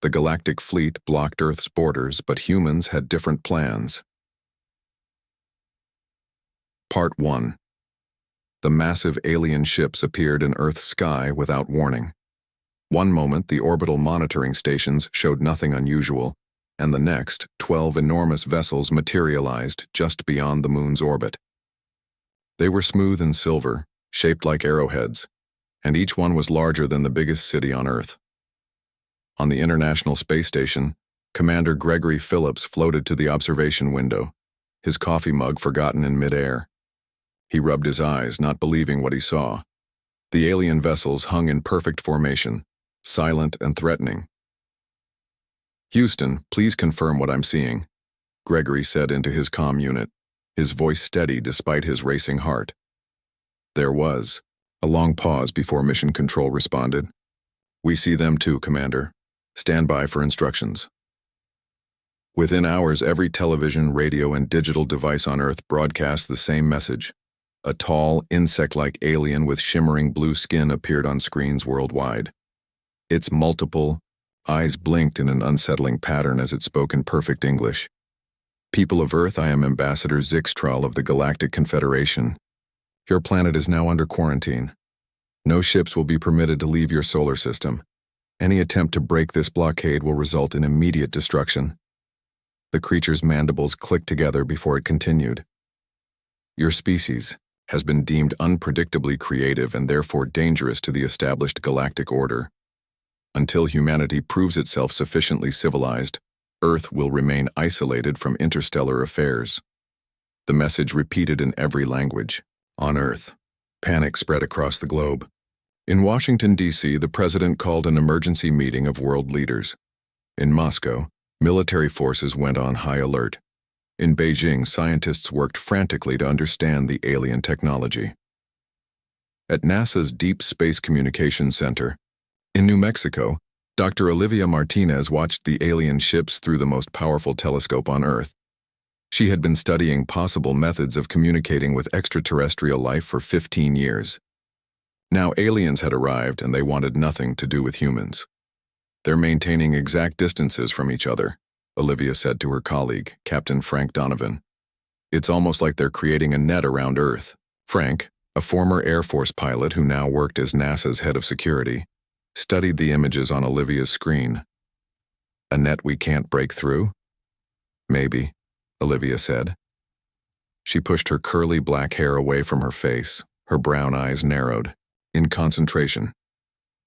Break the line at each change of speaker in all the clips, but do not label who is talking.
The galactic fleet blocked Earth's borders, but humans had different plans. Part 1. The massive alien ships appeared in Earth's sky without warning. One moment, the orbital monitoring stations showed nothing unusual, and the next, 12 enormous vessels materialized just beyond the moon's orbit. They were smooth and silver, shaped like arrowheads, and each one was larger than the biggest city on Earth. On the International Space Station, Commander Gregory Phillips floated to the observation window, his coffee mug forgotten in midair. He rubbed his eyes, not believing what he saw. The alien vessels hung in perfect formation, silent and threatening. "Houston, please confirm what I'm seeing," Gregory said into his comm unit, his voice steady despite his racing heart. There was a long pause before Mission Control responded. "We see them too, Commander. Stand by for instructions." Within hours, every television, radio, and digital device on Earth broadcast the same message. A tall, insect-like alien with shimmering blue skin appeared on screens worldwide. Its multiple eyes blinked in an unsettling pattern as it spoke in perfect English. "People of Earth, I am Ambassador Zixtral of the Galactic Confederation. Your planet is now under quarantine. No ships will be permitted to leave your solar system. Any attempt to break this blockade will result in immediate destruction." The creature's mandibles clicked together before it continued. "Your species has been deemed unpredictably creative and therefore dangerous to the established galactic order. Until humanity proves itself sufficiently civilized, Earth will remain isolated from interstellar affairs." The message repeated in every language. On Earth, panic spread across the globe. In Washington, D.C., the president called an emergency meeting of world leaders. In Moscow, military forces went on high alert. In Beijing, scientists worked frantically to understand the alien technology. At NASA's Deep Space Communications Center, in New Mexico, Dr. Olivia Martinez watched the alien ships through the most powerful telescope on Earth. She had been studying possible methods of communicating with extraterrestrial life for 15 years. Now aliens had arrived and they wanted nothing to do with humans. "They're maintaining exact distances from each other," Olivia said to her colleague, Captain Frank Donovan. "It's almost like they're creating a net around Earth." Frank, a former Air Force pilot who now worked as NASA's head of security, studied the images on Olivia's screen. "A net we can't break through?" "Maybe," Olivia said. She pushed her curly black hair away from her face, her brown eyes narrowed, in concentration.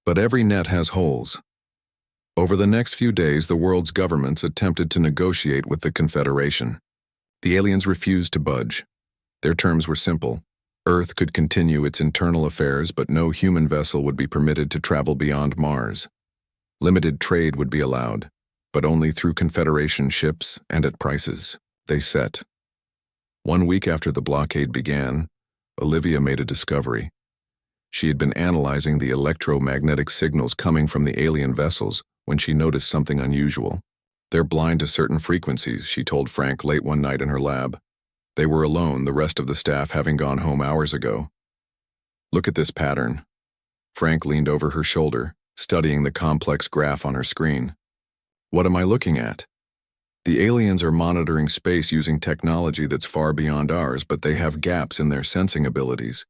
"But every net has holes." Over the next few days, the world's governments attempted to negotiate with the Confederation. The aliens refused to budge. Their terms were simple. Earth could continue its internal affairs, but no human vessel would be permitted to travel beyond Mars. Limited trade would be allowed, but only through Confederation ships and at prices they set. 1 week after the blockade began, Olivia made a discovery. She had been analyzing the electromagnetic signals coming from the alien vessels when she noticed something unusual. "They're blind to certain frequencies," she told Frank late one night in her lab. They were alone, the rest of the staff having gone home hours ago. "Look at this pattern." Frank leaned over her shoulder, studying the complex graph on her screen. "What am I looking at?" "The aliens are monitoring space using technology that's far beyond ours, but they have gaps in their sensing abilities."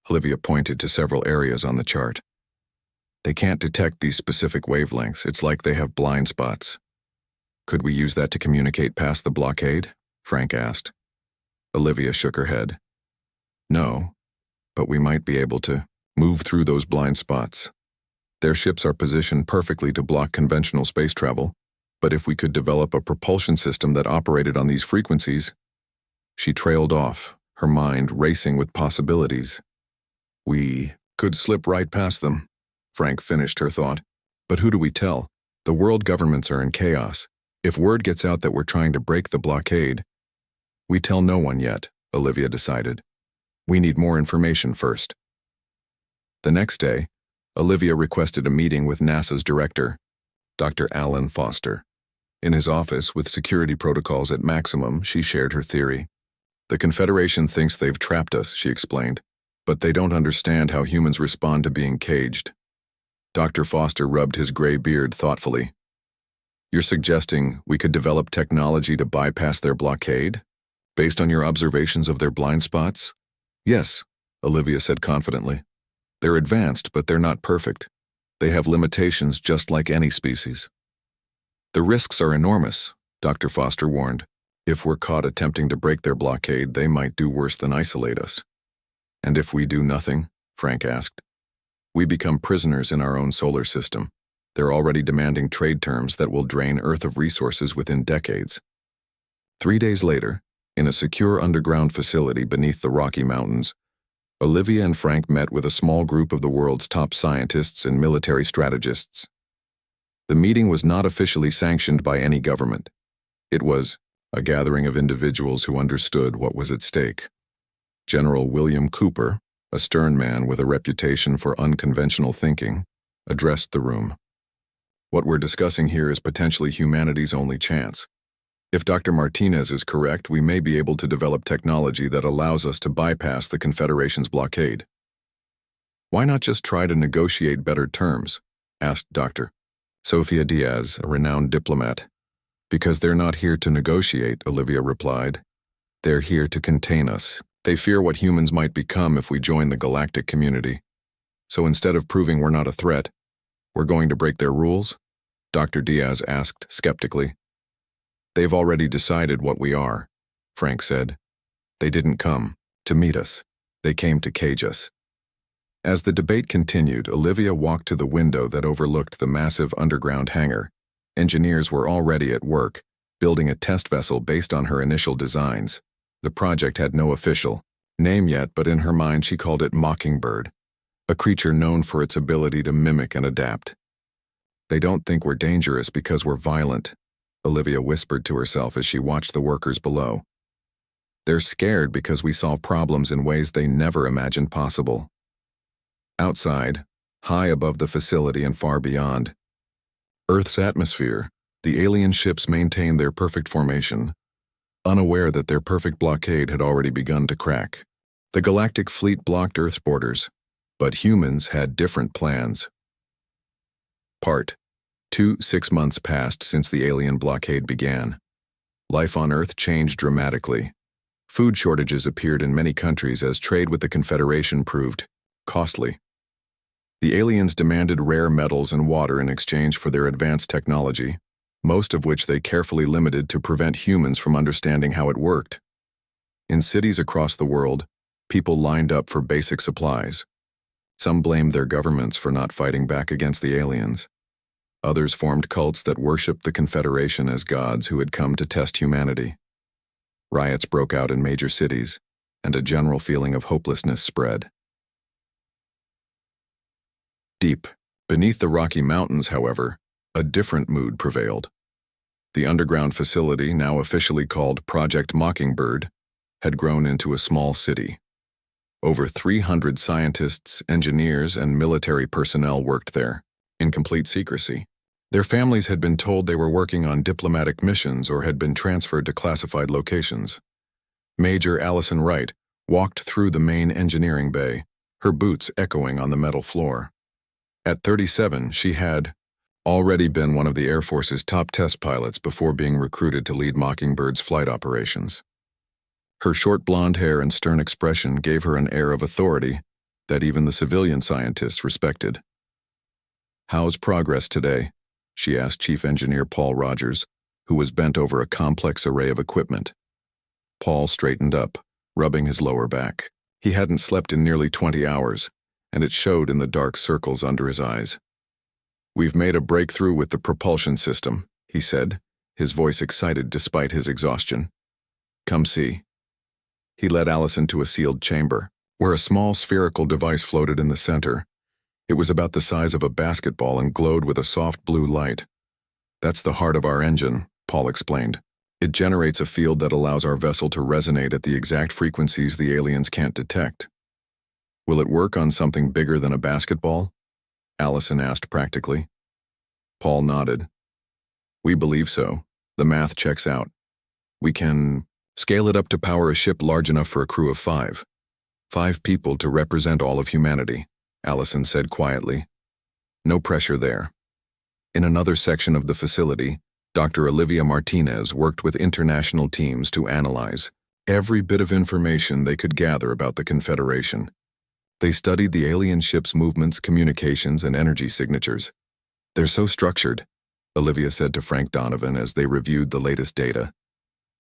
Olivia pointed to several areas on the chart. "They can't detect these specific wavelengths. It's like they have blind spots." "Could we use that to communicate past the blockade?" Frank asked. Olivia shook her head. "No, but we might be able to move through those blind spots. Their ships are positioned perfectly to block conventional space travel, but if we could develop a propulsion system that operated on these frequencies..." She trailed off, her mind racing with possibilities. "We could slip right past them," Frank finished her thought. "But who do we tell? The world governments are in chaos. If word gets out that we're trying to break the blockade..." "We tell no one yet," Olivia decided. "We need more information first." The next day, Olivia requested a meeting with NASA's director, Dr. Alan Foster. In his office, with security protocols at maximum, she shared her theory. "The Confederation thinks they've trapped us," she explained, "but they don't understand how humans respond to being caged." Dr. Foster rubbed his gray beard thoughtfully. You're suggesting we could develop technology to bypass their blockade? Based on your observations of their blind spots? Yes, Olivia said confidently. They're advanced, but they're not perfect. They have limitations just like any species. The risks are enormous, Dr. Foster warned. If we're caught attempting to break their blockade, they might do worse than isolate us. And if we do nothing? Frank asked. We become prisoners in our own solar system. They're already demanding trade terms that will drain Earth of resources within decades. 3 days later, in a secure underground facility beneath the Rocky Mountains, Olivia and Frank met with a small group of the world's top scientists and military strategists. The meeting was not officially sanctioned by any government. It was a gathering of individuals who understood what was at stake. General William Cooper, a stern man with a reputation for unconventional thinking, addressed the room. What we're discussing here is potentially humanity's only chance. If Dr. Martinez is correct, we may be able to develop technology that allows us to bypass the Confederation's blockade. Why not just try to negotiate better terms? Asked Dr. Sofia Diaz, a renowned diplomat. Because they're not here to negotiate, Olivia replied. They're here to contain us. They fear what humans might become if we join the galactic community. So instead of proving we're not a threat, we're going to break their rules? Dr. Diaz asked skeptically. They've already decided what we are, Frank said. They didn't come to meet us. They came to cage us. As the debate continued, Olivia walked to the window that overlooked the massive underground hangar. Engineers were already at work, building a test vessel based on her initial designs. The project had no official name yet, but in her mind she called it Mockingbird, a creature known for its ability to mimic and adapt. They don't think we're dangerous because we're violent, Olivia whispered to herself as she watched the workers below. They're scared because we solve problems in ways they never imagined possible. Outside, high above the facility and far beyond, Earth's atmosphere, the alien ships maintained their perfect formation, unaware that their perfect blockade had already begun to crack. The galactic fleet blocked Earth's borders, but humans had different plans. Part 2. 6 months passed since the alien blockade began. Life on Earth changed dramatically. Food shortages appeared in many countries as trade with the Confederation proved costly. The aliens demanded rare metals and water in exchange for their advanced technology, most of which they carefully limited to prevent humans from understanding how it worked. In cities across the world, people lined up for basic supplies. Some blamed their governments for not fighting back against the aliens. Others formed cults that worshipped the Confederation as gods who had come to test humanity. Riots broke out in major cities, and a general feeling of hopelessness spread. Deep beneath the Rocky Mountains, however, a different mood prevailed. The underground facility, now officially called Project Mockingbird, had grown into a small city. Over 300 scientists, engineers, and military personnel worked there, in complete secrecy. Their families had been told they were working on diplomatic missions or had been transferred to classified locations. Major Allison Wright walked through the main engineering bay, her boots echoing on the metal floor. At 37, she had already been one of the Air Force's top test pilots before being recruited to lead Mockingbird's flight operations. Her short blonde hair and stern expression gave her an air of authority that even the civilian scientists respected. "How's progress today?" she asked Chief Engineer Paul Rogers, who was bent over a complex array of equipment. Paul straightened up, rubbing his lower back. He hadn't slept in nearly 20 hours, and it showed in the dark circles under his eyes. "We've made a breakthrough with the propulsion system," he said, his voice excited despite his exhaustion. "Come see." He led Allison to a sealed chamber, where a small spherical device floated in the center. It was about the size of a basketball and glowed with a soft blue light. "That's the heart of our engine," Paul explained. "It generates a field that allows our vessel to resonate at the exact frequencies the aliens can't detect." "Will it work on something bigger than a basketball?" Allison asked practically. Paul nodded. "We believe so. The math checks out. We can scale it up to power a ship large enough for a crew of 5. 5 people to represent all of humanity," Allison said quietly. "No pressure there." In another section of the facility, Dr. Olivia Martinez worked with international teams to analyze every bit of information they could gather about the Confederation. They studied the alien ship's movements, communications, and energy signatures. "They're so structured," Olivia said to Frank Donovan as they reviewed the latest data.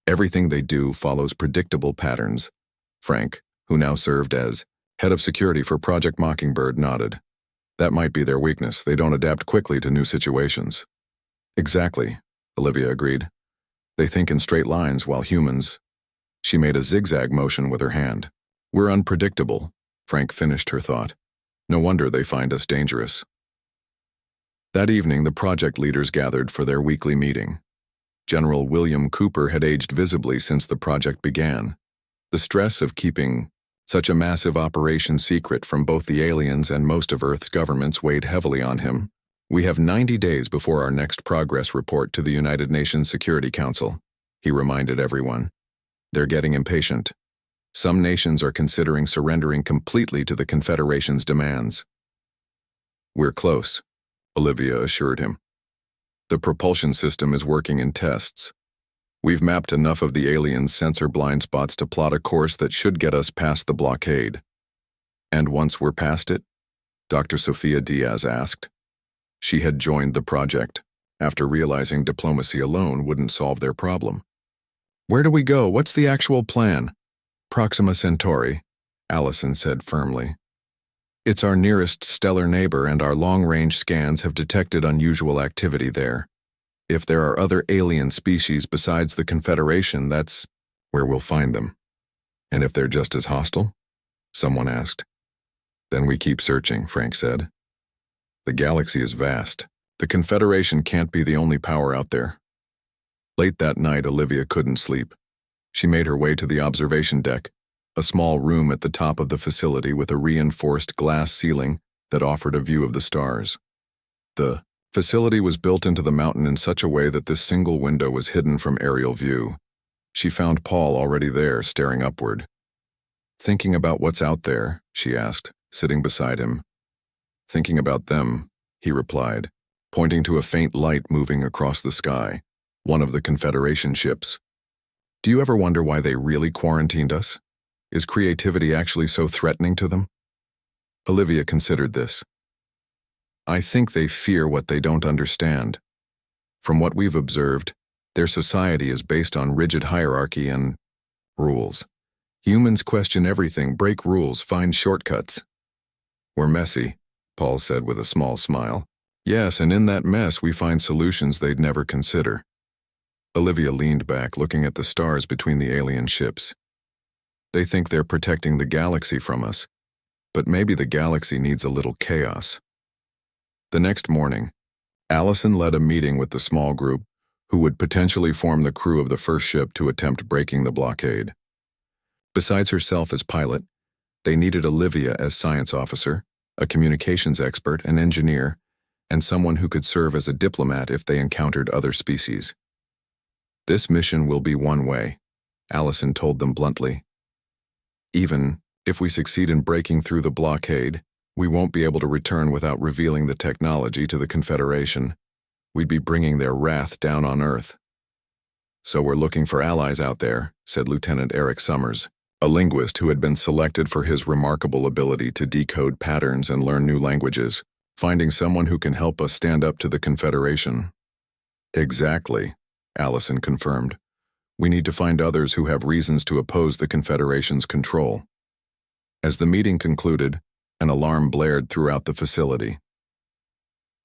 "Everything they do follows predictable patterns." Frank, who now served as head of security for Project Mockingbird, nodded. "That might be their weakness. They don't adapt quickly to new situations." "Exactly," Olivia agreed. "They think in straight lines while humans—" She made a zigzag motion with her hand. "We're unpredictable," Frank finished her thought. "No wonder they find us dangerous." That evening, the project leaders gathered for their weekly meeting. General William Cooper had aged visibly since the project began. The stress of keeping such a massive operation secret from both the aliens and most of Earth's governments weighed heavily on him. "We have 90 days before our next progress report to the United Nations Security Council," he reminded everyone. "They're getting impatient. Some nations are considering surrendering completely to the Confederation's demands." "We're close," Olivia assured him. "The propulsion system is working in tests. We've mapped enough of the aliens' sensor blind spots to plot a course that should get us past the blockade." "And once we're past it?" Dr. Sofia Diaz asked. She had joined the project after realizing diplomacy alone wouldn't solve their problem. "Where do we go? What's the actual plan?" "Proxima Centauri," Allison said firmly. "It's our nearest stellar neighbor, and our long-range scans have detected unusual activity there. If there are other alien species besides the Confederation, that's where we'll find them." "And if they're just as hostile?" someone asked. "Then we keep searching," Frank said. "The galaxy is vast. The Confederation can't be the only power out there." Late that night, Olivia couldn't sleep. She made her way to the observation deck, a small room at the top of the facility with a reinforced glass ceiling that offered a view of the stars. The facility was built into the mountain in such a way that this single window was hidden from aerial view. She found Paul already there, staring upward. "Thinking about what's out there?" she asked, sitting beside him. "Thinking about them," he replied, pointing to a faint light moving across the sky, one of the Confederation ships. "Do you ever wonder why they really quarantined us? Is creativity actually so threatening to them?" Olivia considered this. "I think they fear what they don't understand. From what we've observed, their society is based on rigid hierarchy and rules. Humans question everything, break rules, find shortcuts." "We're messy," Paul said with a small smile. "Yes, and in that mess we find solutions they'd never consider." Olivia leaned back, looking at the stars between the alien ships. "They think they're protecting the galaxy from us, but maybe the galaxy needs a little chaos." The next morning, Allison led a meeting with the small group who would potentially form the crew of the first ship to attempt breaking the blockade. Besides herself as pilot, they needed Olivia as science officer, a communications expert, an engineer, and someone who could serve as a diplomat if they encountered other species. "This mission will be one way," Allison told them bluntly. "Even if we succeed in breaking through the blockade, we won't be able to return without revealing the technology to the Confederation. We'd be bringing their wrath down on Earth." "So we're looking for allies out there," said Lieutenant Eric Summers, a linguist who had been selected for his remarkable ability to decode patterns and learn new languages. "Finding someone who can help us stand up to the Confederation." "Exactly," Allison confirmed. "We need to find others who have reasons to oppose the Confederation's control." As the meeting concluded, an alarm blared throughout the facility.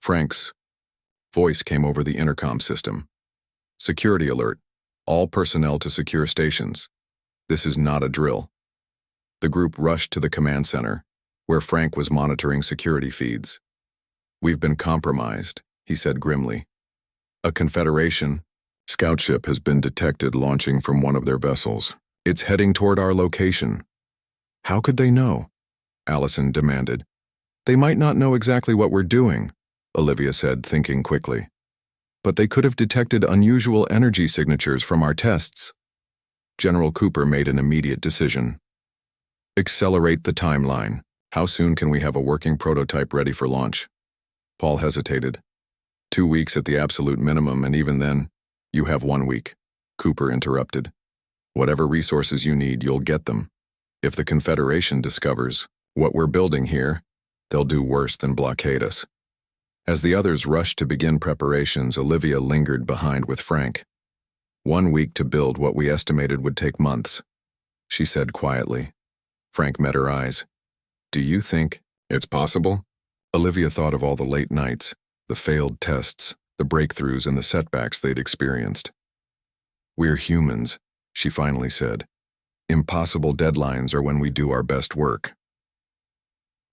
Frank's voice came over the intercom system. "Security alert. All personnel to secure stations. This is not a drill." The group rushed to the command center, where Frank was monitoring security feeds. "We've been compromised," he said grimly. "A Confederation scout ship has been detected launching from one of their vessels. It's heading toward our location." "How could they know?" Allison demanded. "They might not know exactly what we're doing," Olivia said, thinking quickly. "But they could have detected unusual energy signatures from our tests." General Cooper made an immediate decision. "Accelerate the timeline. How soon can we have a working prototype ready for launch?" Paul hesitated. 2 weeks at the absolute minimum, and even then, You have 1 week, Cooper interrupted. Whatever resources you need, you'll get them. If the Confederation discovers what we're building here, they'll do worse than blockade us. As the others rushed to begin preparations, Olivia lingered behind with Frank. 1 week to build what we estimated would take months, she said quietly. Frank met her eyes. Do you think it's possible? Olivia thought of all the late nights, the failed tests, the breakthroughs and the setbacks they'd experienced. We're humans, she finally said. Impossible deadlines are when we do our best work.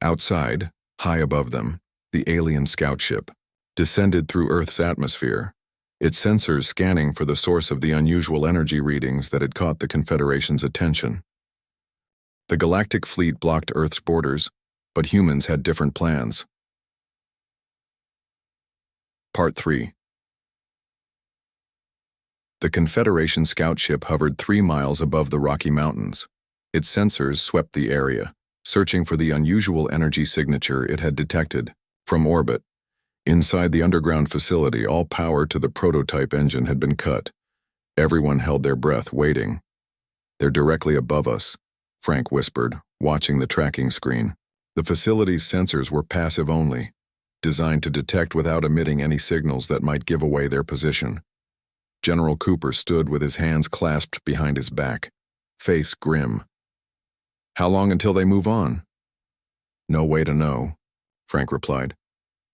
Outside, high above them, the alien scout ship descended through Earth's atmosphere, its sensors scanning for the source of the unusual energy readings that had caught the Confederation's attention. The galactic fleet blocked Earth's borders, but humans had different plans. Part 3. The Confederation scout ship hovered 3 miles above the Rocky Mountains. Its sensors swept the area, searching for the unusual energy signature it had detected. From orbit, inside the underground facility, all power to the prototype engine had been cut. Everyone held their breath, waiting. They're directly above us, Frank whispered, watching the tracking screen. The facility's sensors were passive only, designed to detect without emitting any signals that might give away their position. General Cooper stood with his hands clasped behind his back, face grim. How long until they move on? No way to know, Frank replied.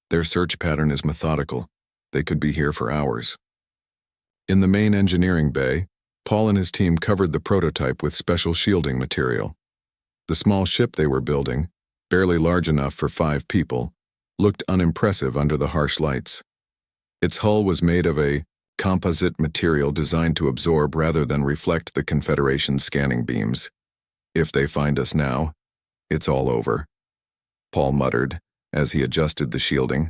Their search pattern is methodical. They could be here for hours. In the main engineering bay, Paul and his team covered the prototype with special shielding material. The small ship they were building, barely large enough for 5 people, looked unimpressive under the harsh lights. Its hull was made of a composite material designed to absorb rather than reflect the Confederation's scanning beams. If they find us now, it's all over, Paul muttered as he adjusted the shielding.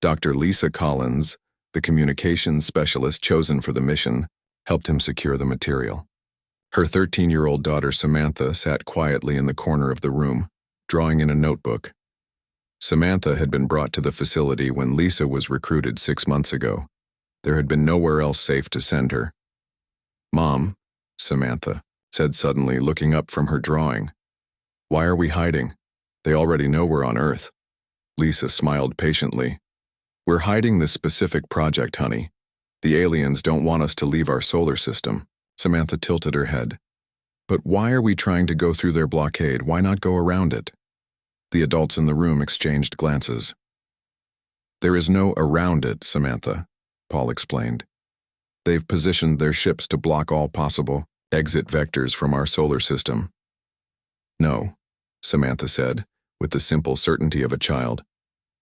Dr. Lisa Collins, the communications specialist chosen for the mission, helped him secure the material. Her 13-year-old daughter Samantha sat quietly in the corner of the room, drawing in a notebook. Samantha had been brought to the facility when Lisa was recruited 6 months ago. There had been nowhere else safe to send her. Mom, Samantha said suddenly, looking up from her drawing. Why are we hiding? They already know we're on Earth. Lisa smiled patiently. We're hiding this specific project, honey. The aliens don't want us to leave our solar system. Samantha tilted her head. But why are we trying to go through their blockade? Why not go around it? The adults in the room exchanged glances. There is no around it, Samantha, Paul explained. They've positioned their ships to block all possible exit vectors from our solar system. No, Samantha said, with the simple certainty of a child.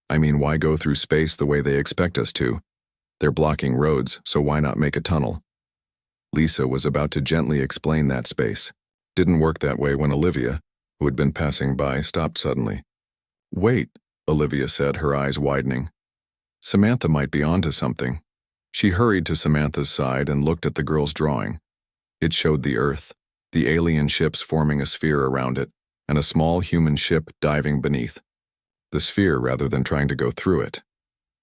I mean, why go through space the way they expect us to? They're blocking roads, so why not make a tunnel? Lisa was about to gently explain that space. Didn't work that way when Olivia, who had been passing by, stopped suddenly. Wait, Olivia said, her eyes widening. Samantha might be onto something. She hurried to Samantha's side and looked at the girl's drawing. It showed the Earth, the alien ships forming a sphere around it, and a small human ship diving beneath. The sphere rather than trying to go through it.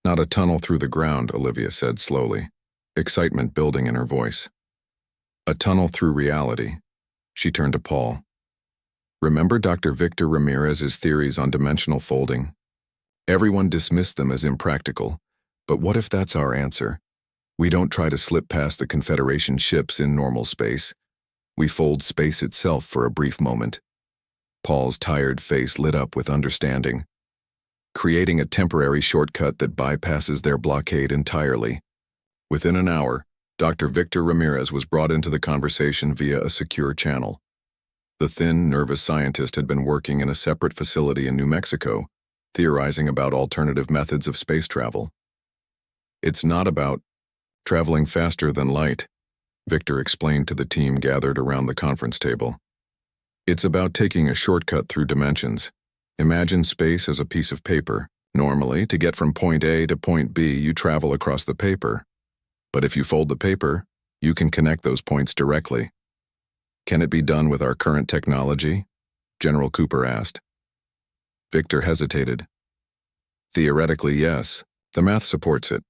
Not a tunnel through the ground, Olivia said slowly, excitement building in her voice. A tunnel through reality. She turned to Paul. Remember Dr. Victor Ramirez's theories on dimensional folding? Everyone dismissed them as impractical, but what if that's our answer? We don't try to slip past the Confederation ships in normal space. We fold space itself for a brief moment. Paul's tired face lit up with understanding. Creating a temporary shortcut that bypasses their blockade entirely. Within an hour, Dr. Victor Ramirez was brought into the conversation via a secure channel. The thin, nervous scientist had been working in a separate facility in New Mexico, theorizing about alternative methods of space travel. It's not about traveling faster than light, Victor explained to the team gathered around the conference table. It's about taking a shortcut through dimensions. Imagine space as a piece of paper. Normally, to get from point A to point B, you travel across the paper. But if you fold the paper, you can connect those points directly. Can it be done with our current technology? General Cooper asked. Victor hesitated. Theoretically, yes. The math supports it.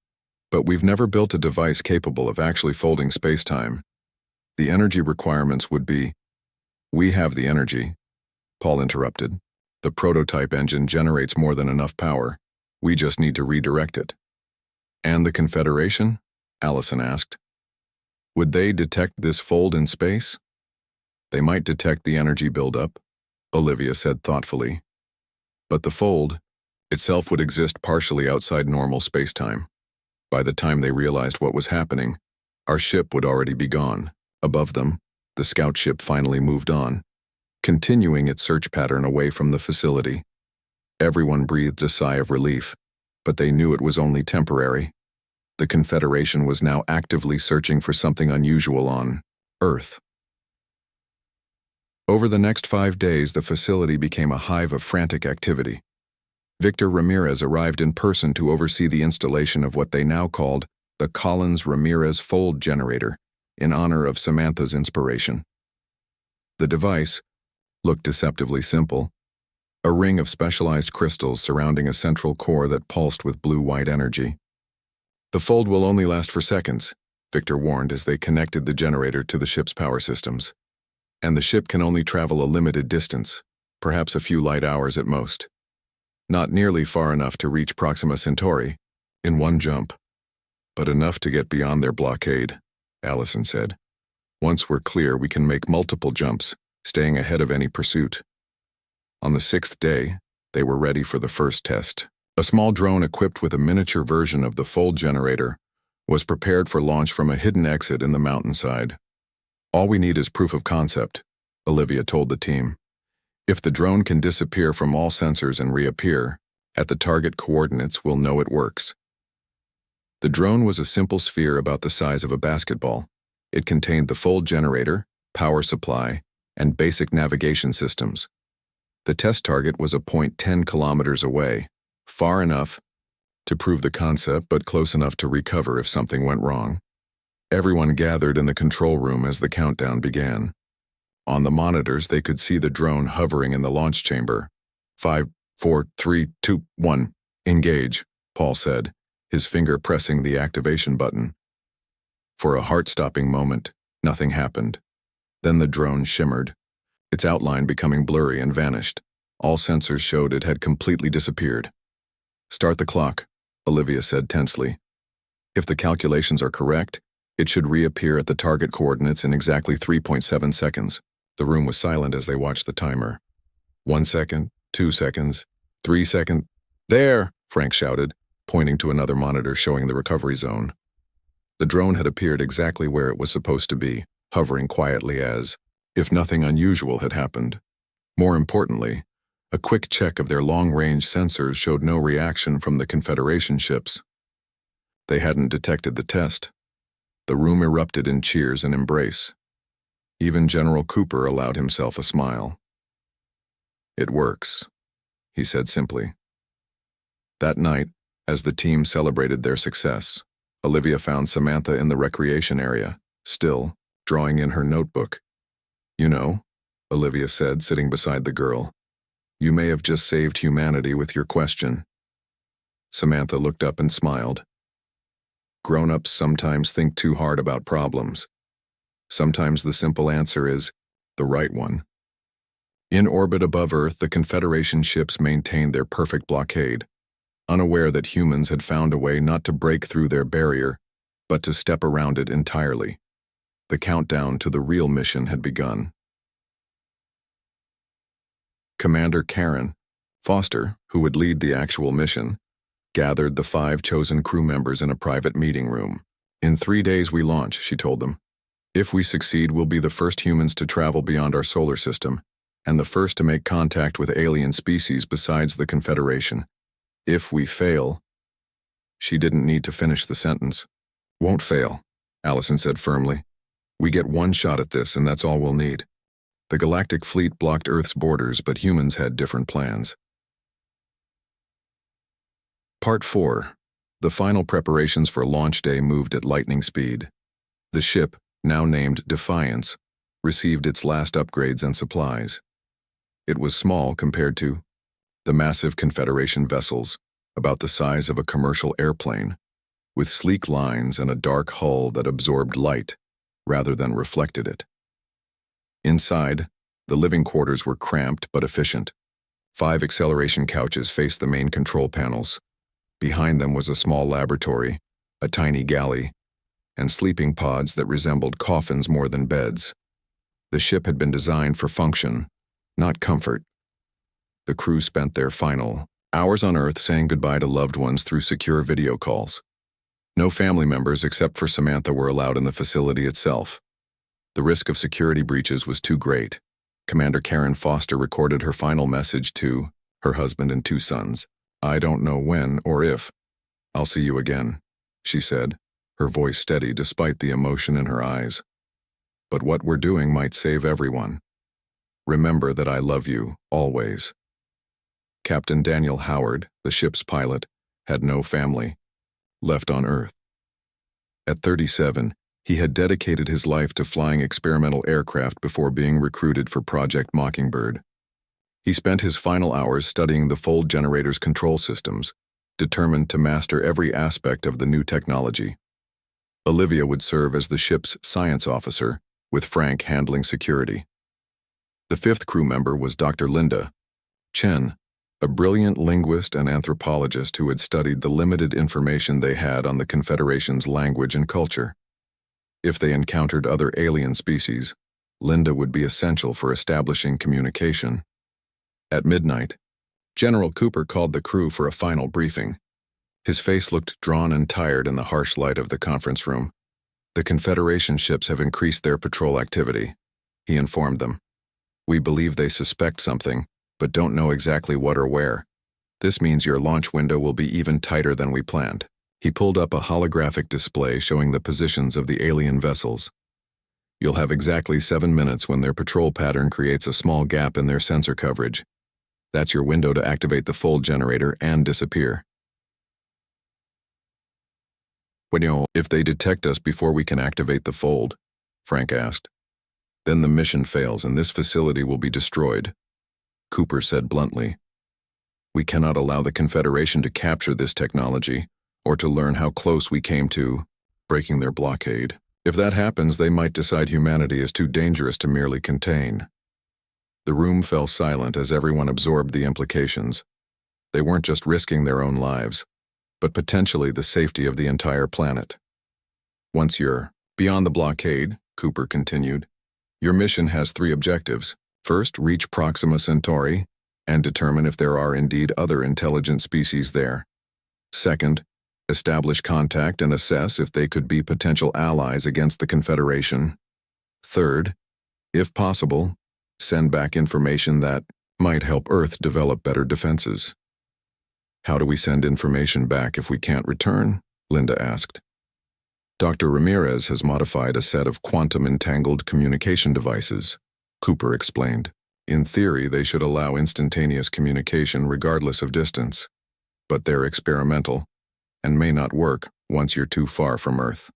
But we've never built a device capable of actually folding space-time. The energy requirements would be— We have the energy, Paul interrupted. The prototype engine generates more than enough power. We just need to redirect it. And the Confederation? Allison asked. Would they detect this fold in space? They might detect the energy buildup, Olivia said thoughtfully. But the fold itself would exist partially outside normal space-time. By the time they realized what was happening, our ship would already be gone. Above them, the scout ship finally moved on, continuing its search pattern away from the facility. Everyone breathed a sigh of relief, but they knew it was only temporary. The Confederation was now actively searching for something unusual on Earth. Over the next 5 days, the facility became a hive of frantic activity. Victor Ramirez arrived in person to oversee the installation of what they now called the Collins-Ramirez Fold Generator, in honor of Samantha's inspiration. The device looked deceptively simple, a ring of specialized crystals surrounding a central core that pulsed with blue-white energy. The fold will only last for seconds, Victor warned as they connected the generator to the ship's power systems. And the ship can only travel a limited distance, perhaps a few light hours at most. Not nearly far enough to reach Proxima Centauri in one jump, but enough to get beyond their blockade, Allison said. Once we're clear, we can make multiple jumps, staying ahead of any pursuit. On the 6th day, they were ready for the first test. A small drone equipped with a miniature version of the fold generator was prepared for launch from a hidden exit in the mountainside. All we need is proof of concept, Olivia told the team. If the drone can disappear from all sensors and reappear at the target coordinates, we'll know it works. The drone was a simple sphere about the size of a basketball. It contained the fold generator, power supply, and basic navigation systems. The test target was a point 10 kilometers away, far enough to prove the concept but close enough to recover if something went wrong. Everyone gathered in the control room as the countdown began. On the monitors, they could see the drone hovering in the launch chamber. 5, 4, 3, 2, 1, engage, Paul said, his finger pressing the activation button. For a heart-stopping moment, nothing happened. Then the drone shimmered, its outline becoming blurry and vanished. All sensors showed it had completely disappeared. Start the clock, Olivia said tensely. If the calculations are correct, it should reappear at the target coordinates in exactly 3.7 seconds. The room was silent as they watched the timer. 1 second, 2 seconds, 3 seconds. There, Frank shouted, pointing to another monitor showing the recovery zone. The drone had appeared exactly where it was supposed to be, hovering quietly as if nothing unusual had happened. More importantly, a quick check of their long-range sensors showed no reaction from the Confederation ships. They hadn't detected the test. The room erupted in cheers and embrace. Even General Cooper allowed himself a smile. It works, he said simply. That night, as the team celebrated their success, Olivia found Samantha in the recreation area, still drawing in her notebook. You know, Olivia said, sitting beside the girl, you may have just saved humanity with your question. Samantha looked up and smiled. Grown-ups sometimes think too hard about problems. Sometimes the simple answer is the right one. In orbit above Earth, the Confederation ships maintained their perfect blockade, unaware that humans had found a way not to break through their barrier, but to step around it entirely. The countdown to the real mission had begun. Commander Karen Foster, who would lead the actual mission, gathered the 5 chosen crew members in a private meeting room. In 3 days we launch, she told them. If we succeed, we'll be the first humans to travel beyond our solar system, and the first to make contact with alien species besides the Confederation. If we fail— She didn't need to finish the sentence. Won't fail, Allison said firmly. We get one shot at this, and that's all we'll need. The Galactic Fleet blocked Earth's borders, but humans had different plans. Part 4. The final preparations for launch day moved at lightning speed. The ship, now named Defiance, received its last upgrades and supplies. It was small compared to the massive Confederation vessels, about the size of a commercial airplane. with sleek lines and a dark hull that absorbed light rather than reflected it. Inside, the living quarters were cramped but efficient. 5 acceleration couches faced the main control panels. Behind them was a small laboratory, a tiny galley, and sleeping pods that resembled coffins more than beds. The ship had been designed for function, not comfort. The crew spent their final hours on Earth saying goodbye to loved ones through secure video calls. No family members except for Samantha were allowed in the facility itself. The risk of security breaches was too great. Commander Karen Foster recorded her final message to her husband and 2 sons. "I don't know when or if I'll see you again," she said, her voice steady despite the emotion in her eyes. "But what we're doing might save everyone. Remember that I love you, always." Captain Daniel Howard, the ship's pilot, had no family left on Earth. At 37, he had dedicated his life to flying experimental aircraft before being recruited for Project Mockingbird. He spent his final hours studying the fold generator's control systems, determined to master every aspect of the new technology. Olivia would serve as the ship's science officer, with Frank handling security. The 5th crew member was Dr. Linda Chen, a brilliant linguist and anthropologist who had studied the limited information they had on the Confederation's language and culture. If they encountered other alien species, Linda would be essential for establishing communication. At midnight, General Cooper called the crew for a final briefing. His face looked drawn and tired in the harsh light of the conference room. "The Confederation ships have increased their patrol activity," he informed them. "We believe they suspect something, but don't know exactly what or where. This means your launch window will be even tighter than we planned." He pulled up a holographic display showing the positions of the alien vessels. "You'll have exactly 7 minutes when their patrol pattern creates a small gap in their sensor coverage. That's your window to activate the fold generator and disappear." "If they detect us before we can activate the fold," Frank asked, "then the mission fails and this facility will be destroyed," Cooper said bluntly. "We cannot allow the Confederation to capture this technology, or to learn how close we came to breaking their blockade. If that happens, they might decide humanity is too dangerous to merely contain." The room fell silent as everyone absorbed the implications. They weren't just risking their own lives, but potentially the safety of the entire planet. "Once you're beyond the blockade," Cooper continued, "your mission has 3 objectives. First, reach Proxima Centauri and determine if there are indeed other intelligent species there. Second, establish contact and assess if they could be potential allies against the Confederation. Third, if possible, send back information that might help Earth develop better defenses." "How do we send information back if we can't return?" Linda asked. "Dr. Ramirez has modified a set of quantum-entangled communication devices," Cooper explained. "In theory, they should allow instantaneous communication regardless of distance, but they're experimental and may not work once you're too far from Earth."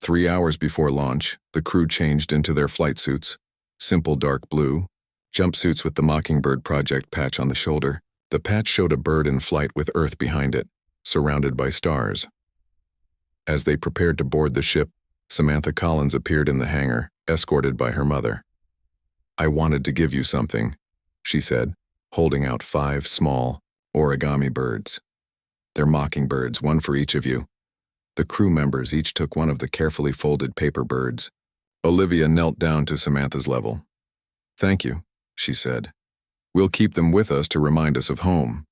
3 hours before launch, the crew changed into their flight suits, simple dark blue, jumpsuits with the Mockingbird Project patch on the shoulder. The patch showed a bird in flight with Earth behind it, surrounded by stars. As they prepared to board the ship, Samantha Collins appeared in the hangar, escorted by her mother. "I wanted to give you something," she said, holding out 5 small, origami birds. "They're mockingbirds, one for each of you." The crew members each took one of the carefully folded paper birds. Olivia knelt down to Samantha's level. "Thank you," she said. "We'll keep them with us to remind us of home."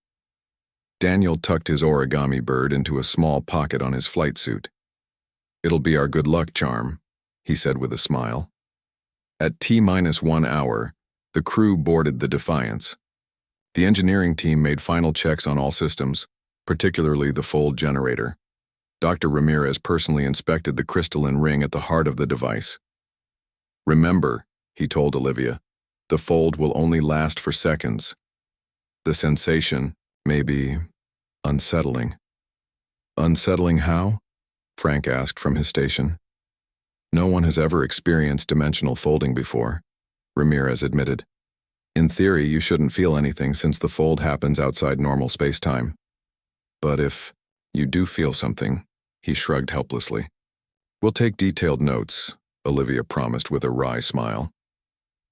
Daniel tucked his origami bird into a small pocket on his flight suit. "It'll be our good luck charm," he said with a smile. At T-1 hour, the crew boarded the Defiance. The engineering team made final checks on all systems, particularly the fold generator. Dr. Ramirez personally inspected the crystalline ring at the heart of the device. "Remember," he told Olivia, "the fold will only last for seconds. The sensation may be unsettling." "Unsettling how?" Frank asked from his station. "No one has ever experienced dimensional folding before," Ramirez admitted. "In theory, you shouldn't feel anything since the fold happens outside normal space-time. But if You do feel something, he shrugged helplessly. We'll take detailed notes, Olivia promised with a wry smile.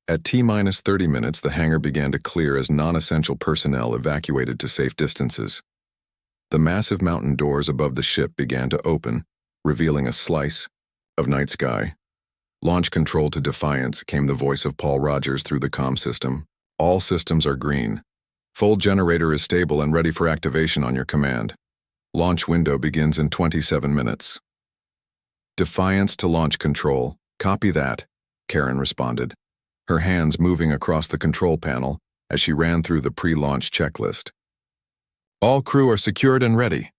At T-minus 30 minutes, the hangar began to clear as non-essential personnel evacuated to safe distances. The massive mountain doors above the ship began to open, revealing a slice of night sky. Launch control to Defiance, came the voice of Paul Rogers through the comm system. All systems are green. Fold generator is stable and ready for activation on your command. Launch window begins in 27 minutes. Defiance to launch control. Copy that, Karen responded, her hands moving across the control panel as she ran through the pre-launch checklist. All crew are secured and ready.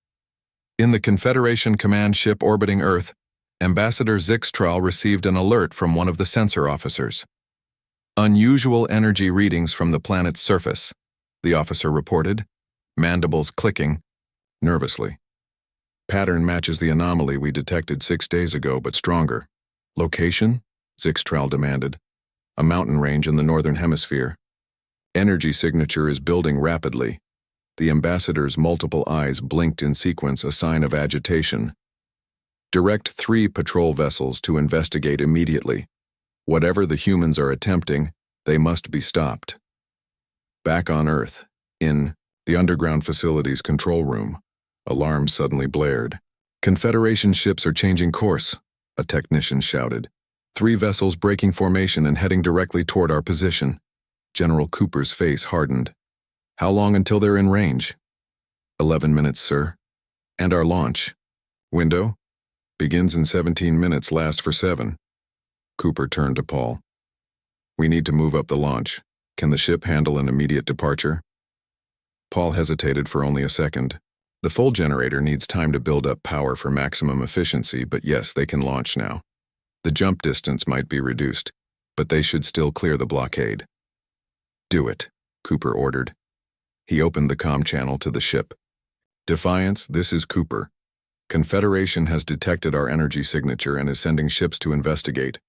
In the Confederation command ship orbiting Earth, Ambassador Zixtral received an alert from one of the sensor officers. Unusual energy readings from the planet's surface, the officer reported, mandibles clicking nervously. Pattern matches the anomaly we detected 6 days ago, but stronger. Location? Zixtral demanded. A mountain range in the northern hemisphere. Energy signature is building rapidly. The ambassador's multiple eyes blinked in sequence, a sign of agitation. Direct 3 patrol vessels to investigate immediately. Whatever the humans are attempting, they must be stopped. Back on Earth, in the underground facility's control room, alarms suddenly blared. Confederation ships are changing course, a technician shouted. 3 vessels breaking formation and heading directly toward our position. General Cooper's face hardened. How long until they're in range? 11 minutes, sir. And our launch? Window? Begins in 17 minutes, lasts for 7. Cooper turned to Paul. We need to move up the launch. Can the ship handle an immediate departure? Paul hesitated for only a second. The fold generator needs time to build up power for maximum efficiency, but yes, they can launch now. The jump distance might be reduced, but they should still clear the blockade. Do it, Cooper ordered. He opened the comm channel to the ship. Defiance, this is Cooper. Confederation has detected our energy signature and is sending ships to investigate.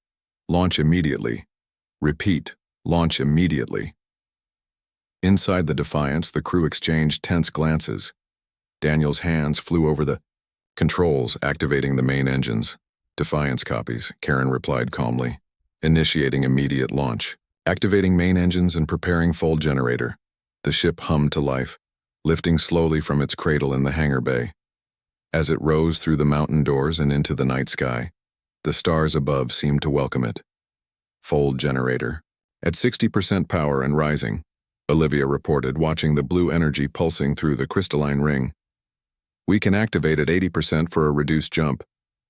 Launch immediately. Repeat, launch immediately. Inside the Defiance, the crew exchanged tense glances. Daniel's hands flew over the controls, activating the main engines. Defiance copies, Karen replied calmly. Initiating immediate launch. Activating main engines and preparing fold generator. The ship hummed to life, lifting slowly from its cradle in the hangar bay. As it rose through the mountain doors and into the night sky, the stars above seemed to welcome it. Fold generator. At 60% power and rising, Olivia reported, watching the blue energy pulsing through the crystalline ring. We can activate at 80% for a reduced jump,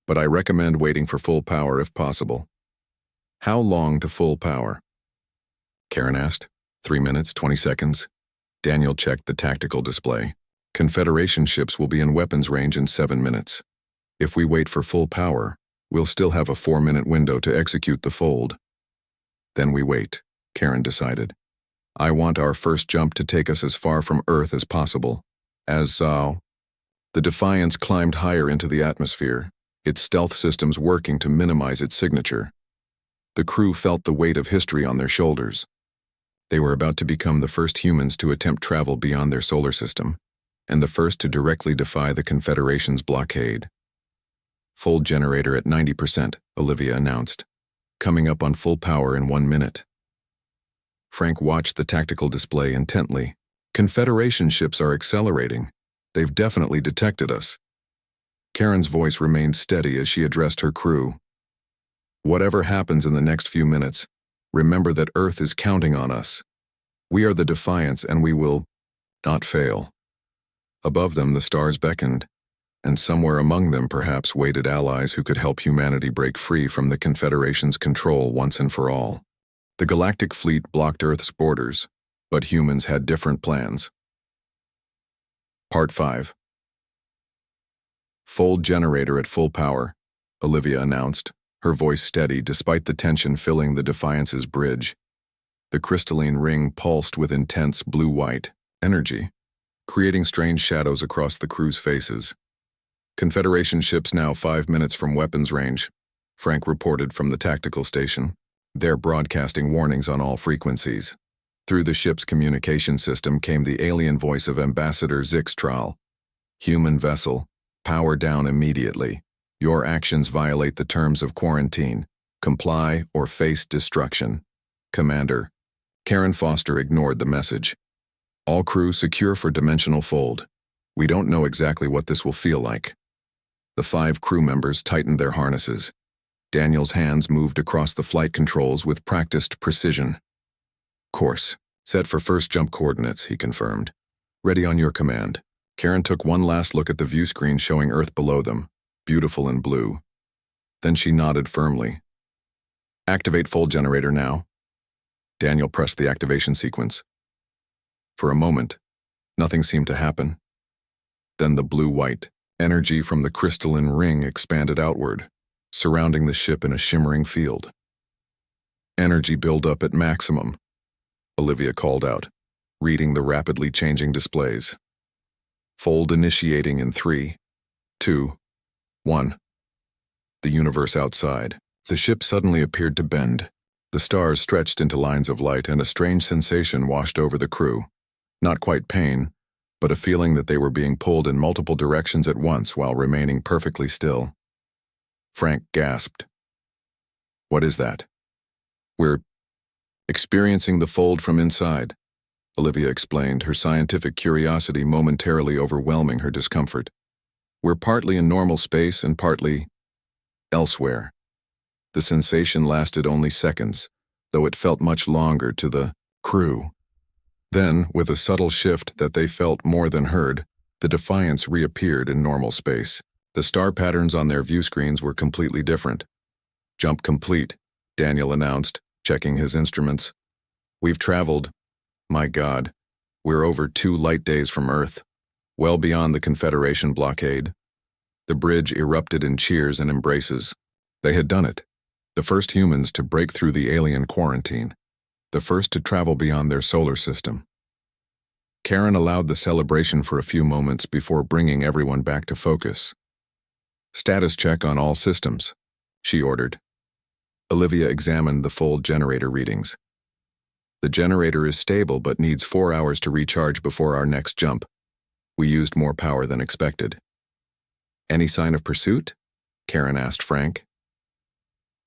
but I recommend waiting for full power if possible. How long to full power? Karen asked. 3 minutes, 20 seconds. Daniel checked the tactical display. Confederation ships will be in weapons range in 7 minutes. If we wait for full power, we'll still have a 4-minute window to execute the fold. Then we wait, Karen decided. I want our first jump to take us as far from Earth as possible. The Defiance climbed higher into the atmosphere, its stealth systems working to minimize its signature. The crew felt the weight of history on their shoulders. They were about to become the first humans to attempt travel beyond their solar system, and the first to directly defy the Confederation's blockade. Fold generator at 90%, Olivia announced, coming up on full power in 1 minute. Frank watched the tactical display intently. Confederation ships are accelerating. They've definitely detected us. Karen's voice remained steady as she addressed her crew. Whatever happens in the next few minutes, remember that Earth is counting on us. We are the Defiance and we will not fail. Above them, the stars beckoned, and somewhere among them perhaps waited allies who could help humanity break free from the Confederation's control once and for all. The Galactic Fleet blocked Earth's borders, but humans had different plans. Part 5. Fold generator at full power, Olivia announced, her voice steady despite the tension filling the Defiance's bridge. The crystalline ring pulsed with intense blue-white energy, creating strange shadows across the crew's faces. Confederation ships now 5 minutes from weapons range, Frank reported from the tactical station. They're broadcasting warnings on all frequencies. Through the ship's communication system came the alien voice of Ambassador Zixtral. Human vessel, Power down immediately. Your actions violate the terms of quarantine. Comply or face destruction. Commander. Karen Foster ignored the message. All crew secure for dimensional fold. We don't know exactly what this will feel like. The 5 crew members tightened their harnesses. Daniel's hands moved across the flight controls with practiced precision. Course. Set for first jump coordinates, he confirmed. Ready on your command. Karen took one last look at the view screen showing Earth below them, beautiful and blue. Then she nodded firmly. Activate fold generator now. Daniel pressed the activation sequence. For a moment, nothing seemed to happen. Then the blue-white energy from the crystalline ring expanded outward, surrounding the ship in a shimmering field. Energy buildup at maximum, Olivia called out, reading the rapidly changing displays. Fold initiating in 3, 2, 1. The universe outside. The ship suddenly appeared to bend. The stars stretched into lines of light, and a strange sensation washed over the crew. Not quite pain, but a feeling that they were being pulled in multiple directions at once while remaining perfectly still. Frank gasped. What is that? We're experiencing the fold from inside, Olivia explained, her scientific curiosity momentarily overwhelming her discomfort. We're partly in normal space and partly elsewhere. The sensation lasted only seconds, though it felt much longer to the crew. Then, with a subtle shift that they felt more than heard, the Defiance reappeared in normal space. The star patterns on their view screens were completely different. Jump complete, Daniel announced, checking his instruments. We've traveled, my God, we're over 2 light days from Earth, well beyond the Confederation blockade. The bridge erupted in cheers and embraces. They had done it. The first humans to break through the alien quarantine. The first to travel beyond their solar system. Karen allowed the celebration for a few moments before bringing everyone back to focus. Status check on all systems, she ordered. Olivia examined the fold generator readings. The generator is stable but needs 4 hours to recharge before our next jump. We used more power than expected. Any sign of pursuit? Karen asked Frank.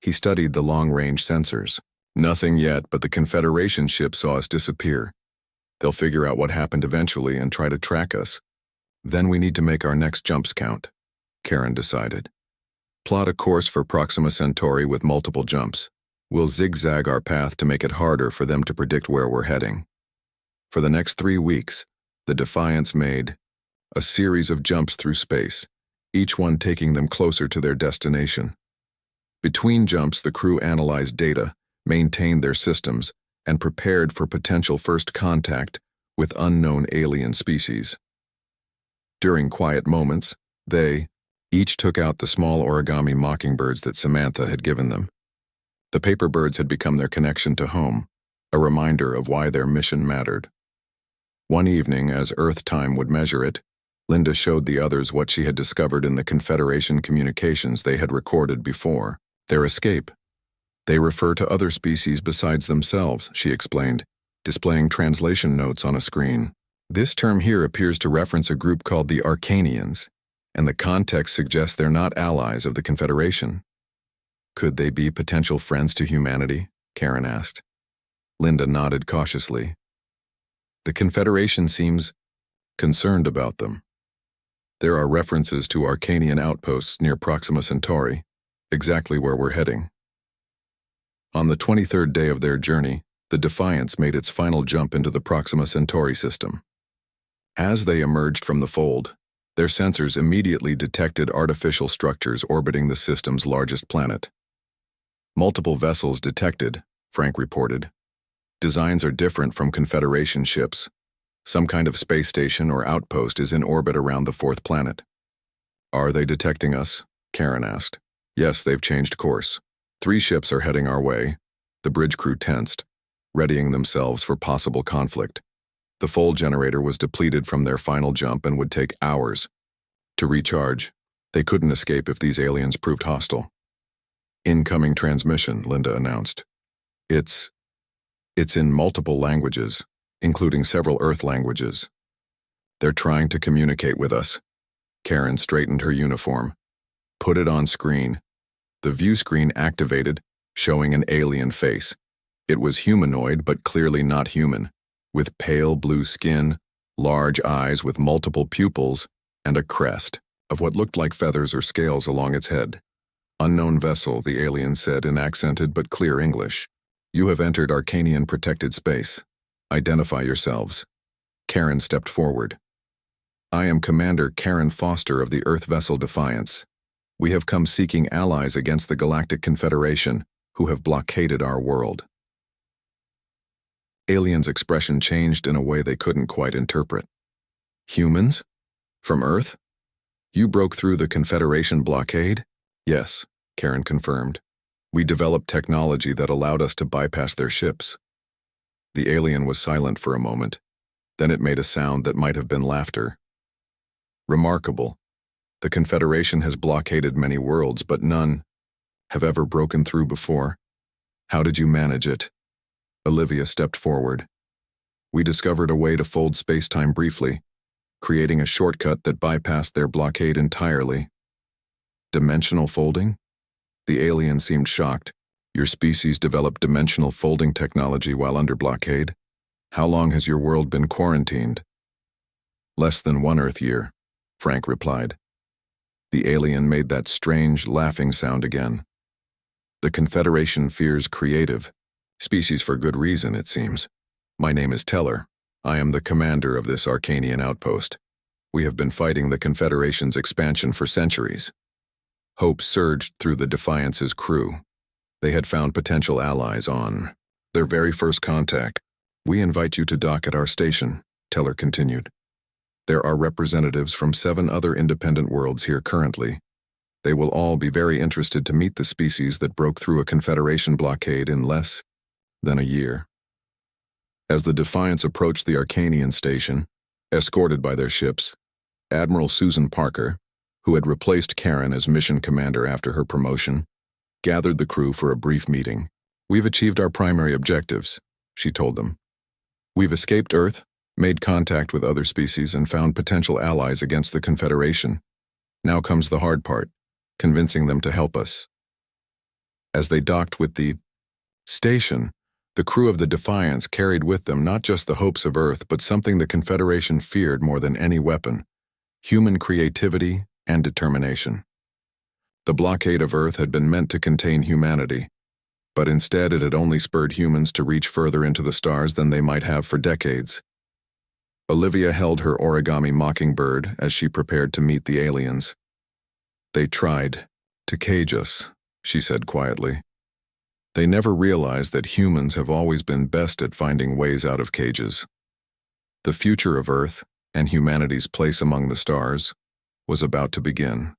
He studied the long-range sensors. Nothing yet, but the Confederation ship saw us disappear. They'll figure out what happened eventually and try to track us. Then we need to make our next jumps count, Karen decided. Plot a course for Proxima Centauri with multiple jumps. We'll zigzag our path to make it harder for them to predict where we're heading. For the next 3 weeks, the Defiance made a series of jumps through space, each one taking them closer to their destination. Between jumps, the crew analyzed data, maintained their systems, and prepared for potential first contact with unknown alien species. During quiet moments, they each took out the small origami mockingbirds that Samantha had given them. The paper birds had become their connection to home, a reminder of why their mission mattered. One evening, as Earth time would measure it, Linda showed the others what she had discovered in the Confederation communications they had recorded before. Their escape. They refer to other species besides themselves, she explained, displaying translation notes on a screen. This term here appears to reference a group called the Arcanians, and the context suggests they're not allies of the Confederation. Could they be potential friends to humanity? Karen asked. Linda nodded cautiously. The Confederation seems concerned about them. There are references to Arcanian outposts near Proxima Centauri, exactly where we're heading. On the 23rd day of their journey, the Defiance made its final jump into the Proxima Centauri system. As they emerged from the fold, their sensors immediately detected artificial structures orbiting the system's largest planet. Multiple vessels detected, Frank reported. Designs are different from Confederation ships. Some kind of space station or outpost is in orbit around the 4th planet. Are they detecting us? Karen asked. Yes, they've changed course. 3 ships are heading our way. The bridge crew tensed, readying themselves for possible conflict. The fold generator was depleted from their final jump and would take hours to recharge. They couldn't escape if these aliens proved hostile. Incoming transmission, Linda announced. It's in multiple languages, including several Earth languages. They're trying to communicate with us. Karen straightened her uniform. Put it on screen. The view screen activated, showing an alien face. It was humanoid, but clearly not human, with pale blue skin, large eyes with multiple pupils, and a crest of what looked like feathers or scales along its head. Unknown vessel, the alien said in accented but clear English. You have entered Arcanian protected space. Identify yourselves. Karen stepped forward. I am Commander Karen Foster of the Earth vessel Defiance. We have come seeking allies against the Galactic Confederation, who have blockaded our world. Alien's expression changed in a way they couldn't quite interpret. Humans? From Earth? You broke through the Confederation blockade? Yes, Karen confirmed. We developed technology that allowed us to bypass their ships. The alien was silent for a moment. Then it made a sound that might have been laughter. Remarkable. The Confederation has blockaded many worlds, but none have ever broken through before. How did you manage it? Olivia stepped forward. We discovered a way to fold space-time briefly, creating a shortcut that bypassed their blockade entirely. Dimensional folding? The alien seemed shocked. Your species developed dimensional folding technology while under blockade. How long has your world been quarantined? Less than 1 Earth year, Frank replied. The alien made that strange, laughing sound again. The Confederation fears creative species for good reason, it seems. My name is Teller. I am the commander of this Arcanian outpost. We have been fighting the Confederation's expansion for centuries. Hope surged through the Defiance's crew. They had found potential allies on their very first contact. We invite you to dock at our station, Teller continued. There are representatives from 7 other independent worlds here currently. They will all be very interested to meet the species that broke through a Confederation blockade in less than a year. As the Defiance approached the Arcanian station, escorted by their ships, Admiral Susan Parker, who had replaced Karen as mission commander after her promotion, gathered the crew for a brief meeting. We've achieved our primary objectives, she told them. We've escaped Earth, made contact with other species, and found potential allies against the Confederation. Now comes the hard part, convincing them to help us. As they docked with the station, the crew of the Defiance carried with them not just the hopes of Earth, but something the Confederation feared more than any weapon: human creativity and determination. The blockade of Earth had been meant to contain humanity, but instead it had only spurred humans to reach further into the stars than they might have for decades. Olivia held her origami mockingbird as she prepared to meet the aliens. They tried to cage us, she said quietly. They never realized that humans have always been best at finding ways out of cages. The future of Earth, and humanity's place among the stars, was about to begin.